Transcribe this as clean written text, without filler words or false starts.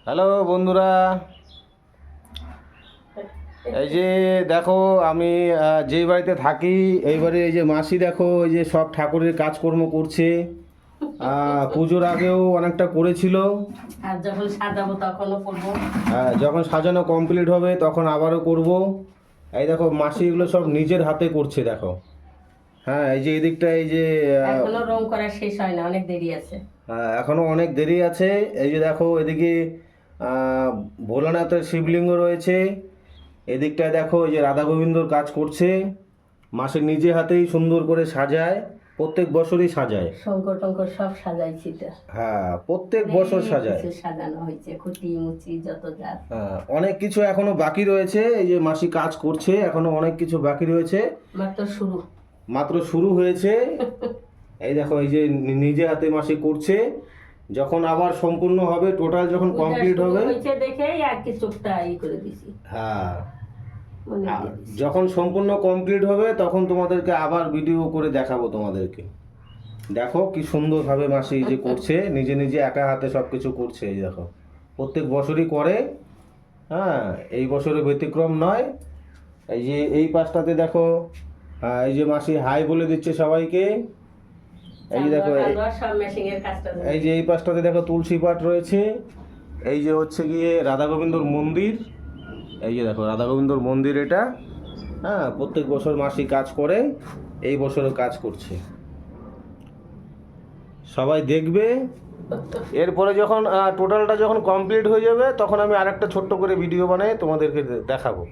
Hello বন্ধুরা, এই যে দেখো আমি যেই বাড়িতে থাকি এই বাড়ির এই যে মাসি দেখো এই যে সব ঠাকুরের কাজকর্ম করছে। পুজোর আগেও অনেকটা করেছিল, আর যখন সাজাবো তখনও করবো। যখন সাজানো কমপ্লিট হবে তখন আবারও করব। এই দেখো মাসি এগুলো সব নিজের হাতে করছে দেখো। হ্যাঁ, এই যে এদিকটা এই যে এখনো রং করা শেষ হয় না, অনেক দেরি আছে। এখনো অনেক দেরি আছে। এই যে দেখো এদিকে ভোলানাথের শিবলিঙ্গ রয়েছে, এদিকটায় দেখো এই যে রাধা গোবিন্দর কাজ করছে। মাসে নিজে হাতেই সুন্দর করে সাজায়, প্রত্যেক বছরই সাজায়। শঙ্কর টঙ্কর সব সাজাইছি তো। হ্যাঁ, প্রত্যেক বছর সাজায়। কিছু সাজানো হয়েছে, খুঁটি মুচি যত যা। হ্যাঁ, অনেক কিছু এখনো বাকি রয়েছে। এই যে মাসি কাজ করছে, এখনো অনেক কিছু বাকি রয়েছে। মাত্র শুরু হয়েছে। এই দেখো এই যে নিজে হাতে মাসি করছে। যখন আবার সম্পূর্ণ হবে, টোটাল যখন কমপ্লিট হবে দেখেই আর কি চোখটা করে দিছি। হ্যাঁ, যখন সম্পূর্ণ কমপ্লিট হবে তখন তোমাদেরকে আবার ভিডিও করে দেখাবো তোমাদেরকে। দেখো কি সুন্দরভাবে মাসি যে করছে, নিজে নিজে একা হাতে সব কিছু করছে। এই দেখো প্রত্যেক বছরই করে। হ্যাঁ, এই বছরে ব্যতিক্রম নয়। এই যে এই পাশটাতে দেখো, এই যে মাসি হাই বলে দিচ্ছে সবাইকে। এই যে দেখো এই যে এই পাশটাতে দেখো তুলসী পাট রয়েছে। এই যে হচ্ছে গিয়ে রাধা গোবিন্দর মন্দির। এই যে দেখো রাধা গোবিন্দর মন্দির এটা। হ্যাঁ, প্রত্যেক বছর মাসি কাজ করে, এই বছরও কাজ করছে। সবাই দেখবে। এরপরে যখন টোটালটা যখন কমপ্লিট হয়ে যাবে তখন আমি আরেকটা ছোট্ট করে ভিডিও বানাই তোমাদেরকে দেখাবো।